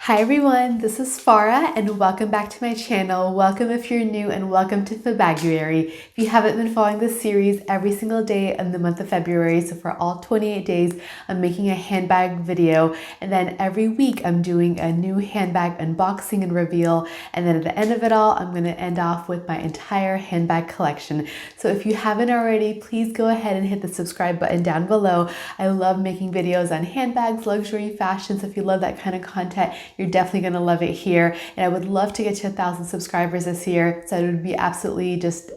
Hi everyone, this is Farah and welcome back to my channel. Welcome if you're new and welcome to FeBAGuary. If you haven't been following this series every single day in the month of February, so for all 28 days, I'm making a handbag video, and then every week I'm doing a new handbag unboxing and reveal, and then at the end of it all, I'm going to end off with my entire handbag collection. So if you haven't already, please go ahead and hit the subscribe button down below. I love making videos on handbags, luxury, fashion, so if you love that kind of content, you're definitely going to love it here. And I would love to get to 1,000 subscribers this year. So it would be absolutely just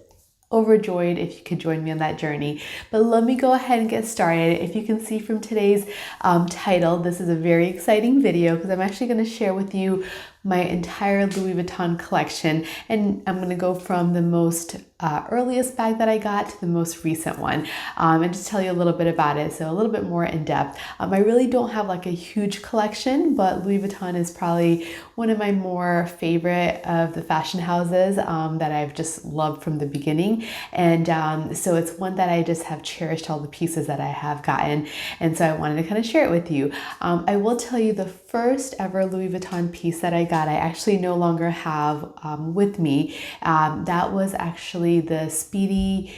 overjoyed if you could join me on that journey. But let me go ahead and get started. If you can see from today's title, this is a very exciting video because I'm actually going to share with you my entire Louis Vuitton collection, and I'm going to go from the most earliest bag that I got to the most recent one, and just tell you a little bit about it, so a little bit more in depth. I really don't have like a huge collection, but Louis Vuitton is probably one of my more favorite of the fashion houses that I've just loved from the beginning, and so it's one that I just have cherished all the pieces that I have gotten, and so I wanted to kind of share it with you. I will tell you the first ever Louis Vuitton piece that I got, I actually no longer have with me. That was actually the Speedy.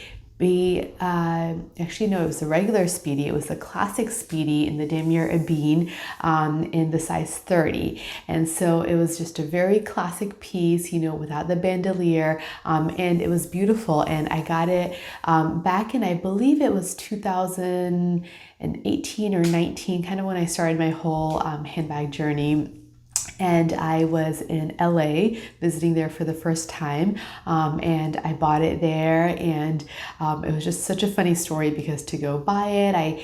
Actually, no, it was the regular Speedy. It was the classic Speedy in the Damier in the size 30. And so it was just a very classic piece, you know, without the bandolier. And it was beautiful. And I got it back in, I believe it was 2018 or 19, kind of when I started my whole handbag journey. And I was in LA visiting there for the first time, and I bought it there, and it was just such a funny story because to go buy it, I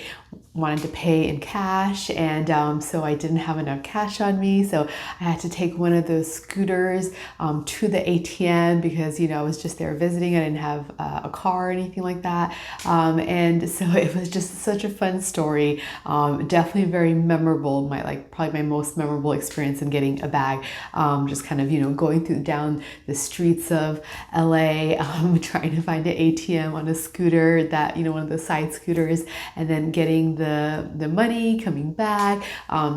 wanted to pay in cash, and so I didn't have enough cash on me, so I had to take one of those scooters to the ATM because, you know, I was just there visiting. I didn't have a car or anything like that, and so it was just such a fun story. Definitely very memorable, probably my most memorable experience in getting a bag, just kind of, you know, going down the streets of LA, trying to find an ATM on a scooter, that, you know, one of the side scooters, and then getting the money, coming back,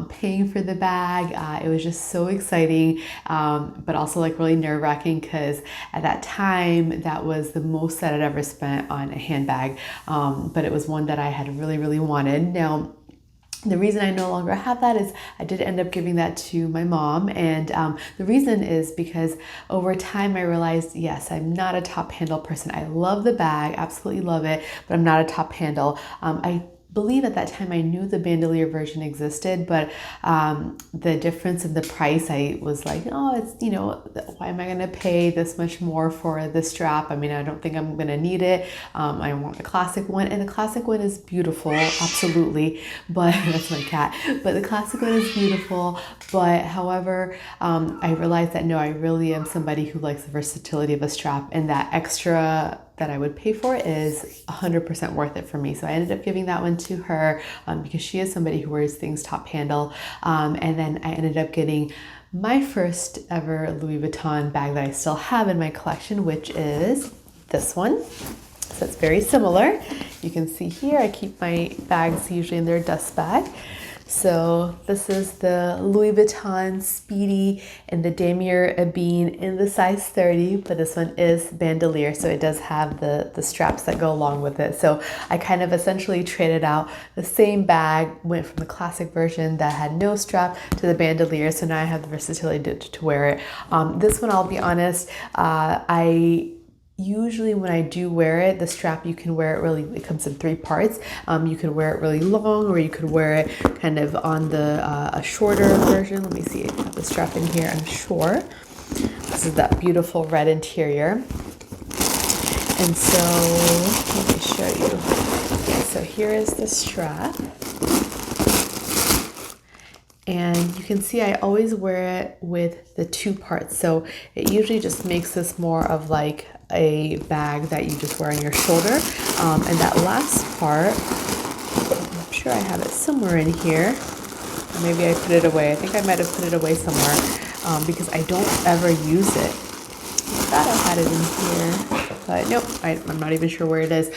paying for the bag. It was just so exciting, but also like really nerve-wracking because at that time that was the most that I'd ever spent on a handbag, but it was one that I had really wanted. Now, the reason I no longer have that is I did end up giving that to my mom, and the reason is because over time I realized, yes, I'm not a top handle person. I love the bag, absolutely love it, but I'm not a top handle. I believe at that time I knew the bandolier version existed, but the difference in the price, I was like, oh, it's, you know, why am I going to pay this much more for the strap? I mean, I don't think I'm going to need it. I want the classic one, and the classic one is beautiful, absolutely, but that's my cat, but the classic one is beautiful, but however, I realized that no, I really am somebody who likes the versatility of a strap, and that extra that I would pay for is 100% worth it for me. So I ended up giving that one to her because she is somebody who wears things top handle. And then I ended up getting my first ever Louis Vuitton bag that I still have in my collection, which is this one. So it's very similar. You can see here, I keep my bags usually in their dust bag. So this is the Louis Vuitton Speedy in the Damier in the size 30, but this one is bandolier, so it does have the straps that go along with it. So I kind of essentially traded out the same bag, went from the classic version that had no strap to the bandolier, so now I have the versatility to wear it. This one, I'll be honest, usually when I do wear it, the strap, you can wear it really, it comes in 3 parts. You can wear it really long, or you could wear it kind of on the a shorter version. Let me see, I have the strap in here, I'm sure. This is that beautiful red interior. And so, let me show you. Yeah, so here is the strap. And you can see I always wear it with the 2 parts. So it usually just makes this more of like a bag that you just wear on your shoulder. And that last part, I'm sure I have it somewhere in here. Maybe I put it away. I think I might have put it away somewhere because I don't ever use it. I thought I had it in here, but nope, I'm not even sure where it is.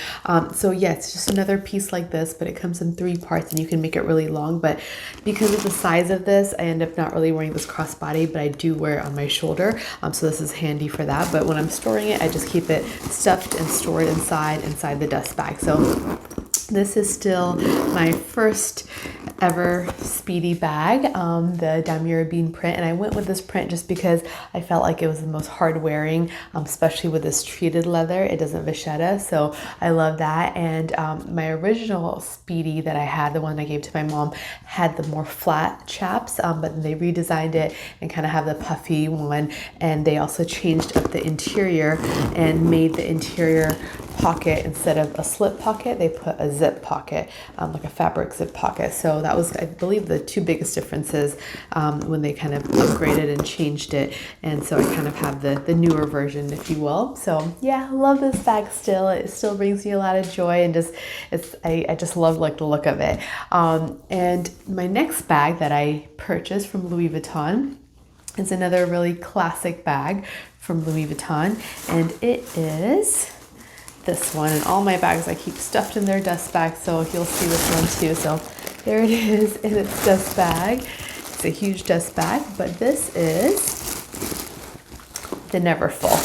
So yeah, it's just another piece like this, but it comes in 3 parts and you can make it really long. But because of the size of this, I end up not really wearing this crossbody, but I do wear it on my shoulder. So this is handy for that. But when I'm storing it, I just keep it stuffed and stored inside the dust bag. So this is still my first ever Speedy bag, the Damier bean print, and I went with this print just because I felt like it was the most hard wearing, especially with this treated leather. It doesn't vachetta, so I love that. And my original Speedy that I had, the one I gave to my mom, had the more flat chaps, but they redesigned it and kind of have the puffy one, and they also changed up the interior and made the interior pocket, instead of a slip pocket, they put a zip pocket, like a fabric zip pocket. So that was, I believe, the 2 biggest differences when they kind of upgraded and changed it. And so I kind of have the newer version, if you will. So yeah, I love this bag still. It still brings me a lot of joy, and I just love like the look of it. And my next bag that I purchased from Louis Vuitton is another really classic bag from Louis Vuitton, and it is this one. And all my bags I keep stuffed in their dust bag, so you'll see this one too. So there it is in its dust bag. It's a huge dust bag, but this is the Neverfull.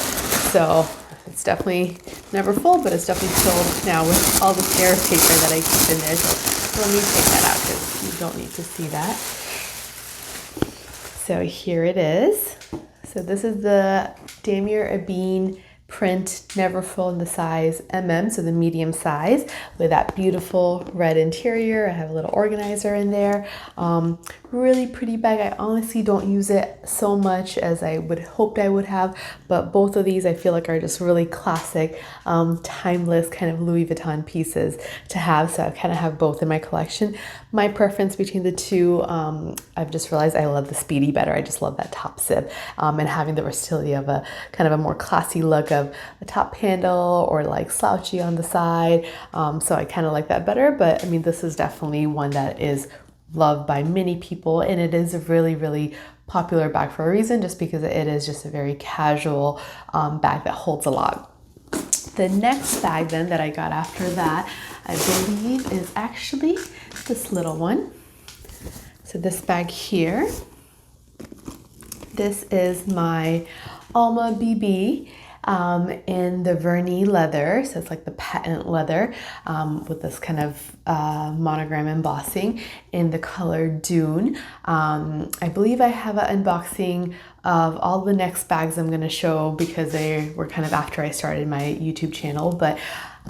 So it's definitely Neverfull, but it's definitely filled now with all this air paper that I keep in there. So let me take that out because you don't need to see that. So here it is. So this is the Damier bean print Neverfull in the size MM, so the medium size, with that beautiful red interior. I have a little organizer in there. Really pretty bag. I honestly don't use it so much as I would hoped I would have, but both of these I feel like are just really classic, timeless kind of Louis Vuitton pieces to have. So I kind of have both in my collection. My preference between the two, I've just realized I love the Speedy better. I just love that top zip, and having the versatility of a kind of a more classy look of a top handle or like slouchy on the side. So I kind of like that better, but I mean, this is definitely one that is loved by many people, and it is a really, really popular bag for a reason, just because it is just a very casual bag that holds a lot. The next bag then that I got after that, I believe, is actually this little one. So this bag here, this is my Alma BB in the vernis leather. So it's like the patent leather with this kind of monogram embossing in the color Dune. I believe I have an unboxing of all the next bags I'm going to show because they were kind of after I started my YouTube channel, but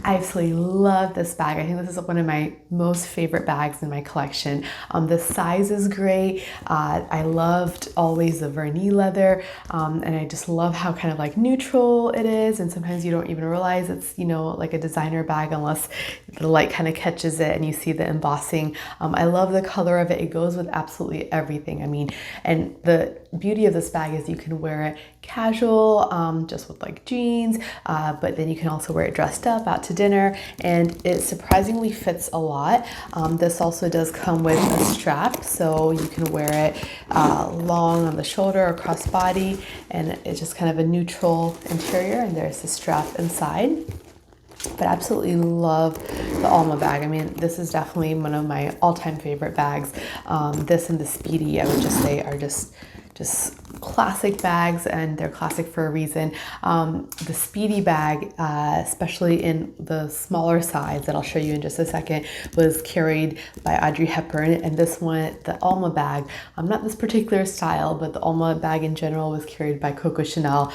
I absolutely love this bag. I think this is one of my most favorite bags in my collection. The size is great. I loved always the vernis leather, and I just love how kind of like neutral it is. And sometimes you don't even realize it's, you know, like a designer bag unless the light kind of catches it and you see the embossing. I love the color of it. It goes with absolutely everything. I mean, and the beauty of this bag is you can wear it casual, just with like jeans, but then you can also wear it dressed up out to dinner, and it surprisingly fits a lot. This also does come with a strap, so you can wear it long on the shoulder or cross body, and it's just kind of a neutral interior, and there's the strap inside. But absolutely love the Alma bag. I mean, this is definitely one of my all-time favorite bags. This and the Speedy, I would just say, are just classic bags, and they're classic for a reason. The Speedy bag, especially in the smaller size that I'll show you in just a second, was carried by Audrey Hepburn, and this one, the Alma bag, not this particular style, but the Alma bag in general was carried by Coco Chanel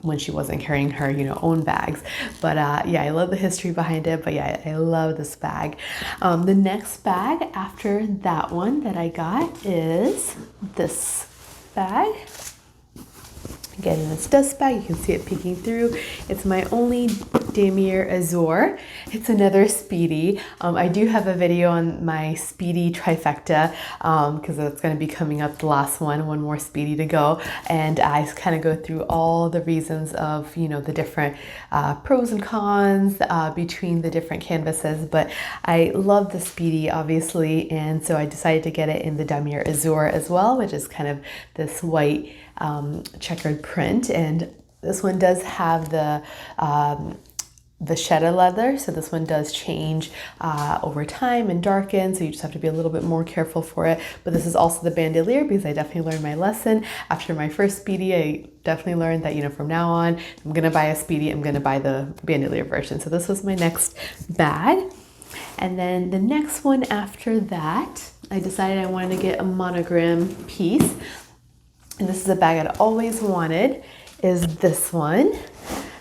when she wasn't carrying her, you know, own bags. But yeah, I love the history behind it, but yeah, I love this bag. The next bag after that one that I got is this bag. Again, in this dust bag, you can see it peeking through. It's my only Damier Azur. It's another Speedy. I do have a video on my Speedy trifecta because that's going to be coming up, the last one more Speedy to go. And I kind of go through all the reasons of, you know, the different pros and cons between the different canvases. But I love the Speedy, obviously, and so I decided to get it in the Damier Azur as well, which is kind of this white checkered print. And This one does have the cheddar leather, so this one does change over time and darken, so you just have to be a little bit more careful for it. But this is also the bandolier, because I definitely learned my lesson after my first Speedy. I definitely learned that, you know, from now on, I'm gonna buy a Speedy, I'm gonna buy the bandolier version. So this was my next bag. And then the next one after that, I decided I wanted to get a monogram piece. And this is a bag I'd always wanted, is this one.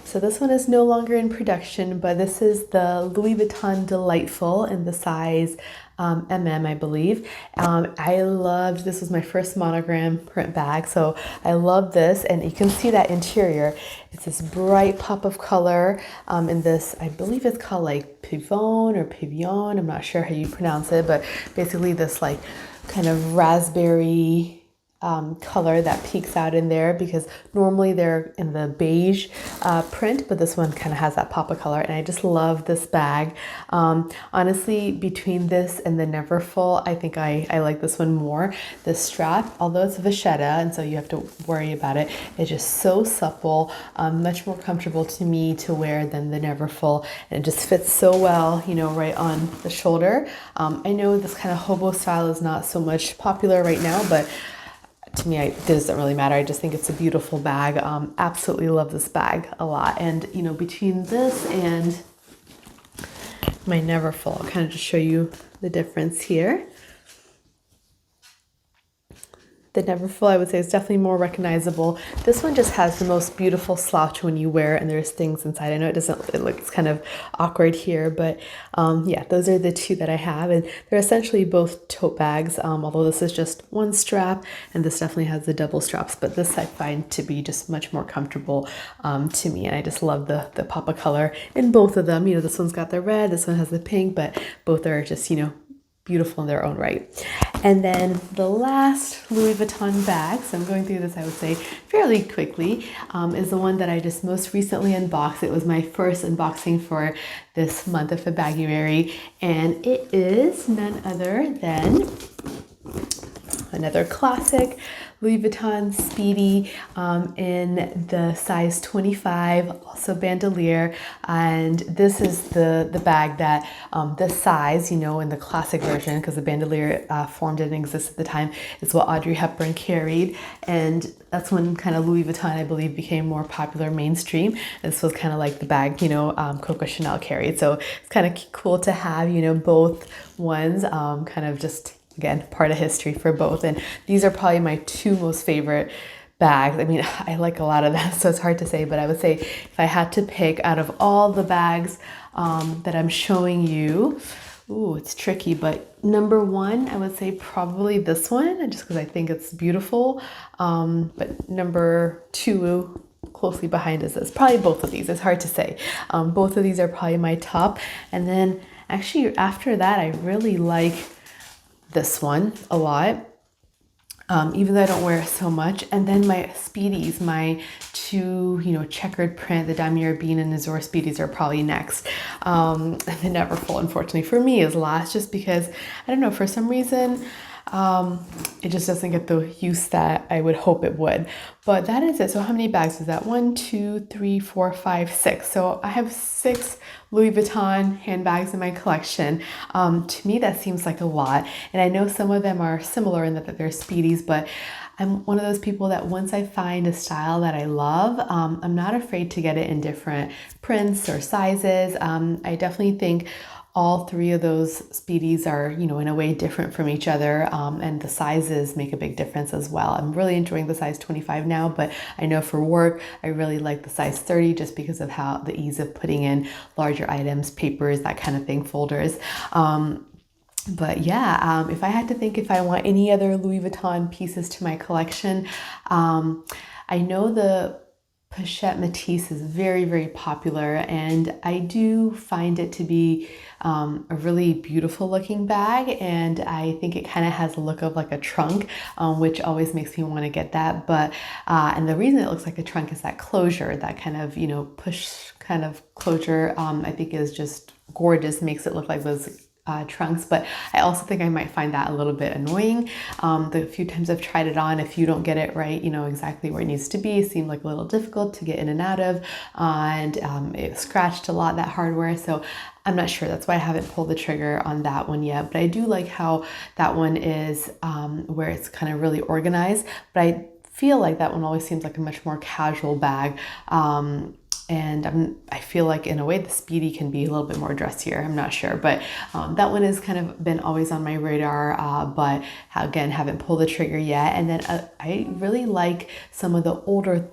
So this one is no longer in production, but this is the Louis Vuitton Delightful in the size MM, I believe. I loved, this was my first monogram print bag, so I love this, and you can see that interior. It's this bright pop of color in this, I believe it's called like Pivot or Pavillon, I'm not sure how you pronounce it, but basically this like kind of raspberry color that peeks out in there, because normally they're in the beige print, but this one kind of has that pop of color, and I just love this bag. Honestly, between this and the Neverfull, I think I like this one more. The strap, although it's vachetta, and so you have to worry about it, it's just so supple, much more comfortable to me to wear than the Neverfull, and it just fits so well, you know, right on the shoulder. I know this kind of hobo style is not so much popular right now, but to me, it doesn't really matter. I just think it's a beautiful bag. Absolutely love this bag a lot. And, you know, between this and my Neverfull, I'll kind of just show you the difference here. The Neverfull, I would say, is definitely more recognizable. This one just has the most beautiful slouch when you wear it, and there's things inside. I know it looks kind of awkward here, but yeah, those are the two that I have, and they're essentially both tote bags, although this is just one strap, and this definitely has the double straps, but this I find to be just much more comfortable to me, and I just love the pop of color in both of them. You know, this one's got the red, this one has the pink, but both are just, you know, beautiful in their own right. And then the last Louis Vuitton bag, so I'm going through this, I would say, fairly quickly, is the one that I just most recently unboxed. It was my first unboxing for this month of FeBAGuary, and it is none other than another classic Louis Vuitton Speedy in the size 25, also bandolier. And this is the bag that this size, you know, in the classic version, because the bandolier form didn't exist at the time, is what Audrey Hepburn carried. And that's when kind of Louis Vuitton, I believe, became more popular mainstream. This was kind of like the bag, you know, Coco Chanel carried. So it's kind of cool to have, you know, both ones, kind of just, again, part of history for both. And these are probably my two most favorite bags. I mean, I like a lot of them, so it's hard to say, but I would say if I had to pick out of all the bags that I'm showing you, ooh, it's tricky, but number one, I would say probably this one, just because I think it's beautiful. But number two, closely behind is this. Probably both of these. It's hard to say. Both of these are probably my top. And then actually after that, I really like this one a lot, even though I don't wear it so much. And then my Speedies, my two, you know, checkered print, the Damier Bean and Azur Speedies are probably next. And the Neverfull, unfortunately for me, is last, just because, I don't know, for some reason, it just doesn't get the use that I would hope it would. But that is it. So how many bags is that? 1, 2, 3, 4, 5, 6. So I have 6 Louis Vuitton handbags in my collection. To me, that seems like a lot. And I know some of them are similar in that they're Speedies, but I'm one of those people that once I find a style that I love, I'm not afraid to get it in different prints or sizes. I definitely think all three of those Speedies are, you know, in a way different from each other, and the sizes make a big difference as well. I'm really enjoying the size 25 now, but I know for work, I really like the size 30 just because of how the ease of putting in larger items, papers, that kind of thing, folders. But yeah, if I had to think if I want any other Louis Vuitton pieces to my collection, I know the Pochette Matisse is very, very popular, and I do find it to be a really beautiful looking bag, and I think it kind of has a look of like a trunk, which always makes me want to get that. But and the reason it looks like a trunk is that closure, that kind of, you know, push kind of closure, I think is just gorgeous, makes it look like those trunks, but I also think I might find that a little bit annoying. The few times I've tried it on, if you don't get it right, you know, exactly where it needs to be, it seemed like a little difficult to get in and out of, and it scratched a lot, that hardware. So I'm not sure. That's why I haven't pulled the trigger on that one yet. But I do like how that one is where it's kind of really organized. But I feel like that one always seems like a much more casual bag. And I feel like in a way the Speedy can be a little bit more dressier. I'm not sure, but that one has kind of been always on my radar, but again, haven't pulled the trigger yet. And then I really like some of the older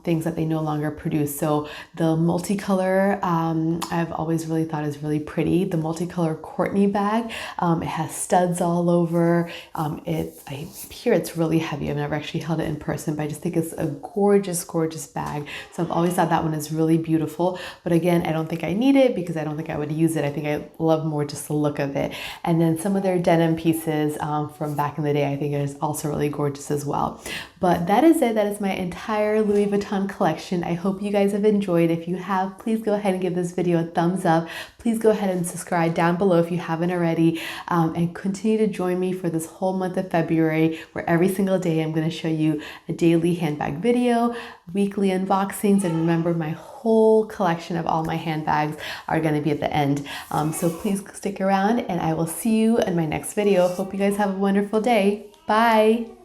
things that they no longer produce. So the multicolor, I've always really thought is really pretty. The multicolor Courtney bag, it has studs all over. I hear it's really heavy. I've never actually held it in person, but I just think it's a gorgeous, gorgeous bag. So I've always thought that one is really beautiful, but again, I don't think I need it because I don't think I would use it. I think I love more just the look of it. And then some of their denim pieces from back in the day, I think is also really gorgeous as well. But that is it. That is my entire Louis Vuitton collection. I hope you guys have enjoyed. If you have, please go ahead and give this video a thumbs up. Please go ahead and subscribe down below if you haven't already, and continue to join me for this whole month of February, where every single day I'm going to show you a daily handbag video, weekly unboxings, and remember, my whole collection of all my handbags are going to be at the end. So please stick around, and I will see you in my next video. Hope you guys have a wonderful day. Bye.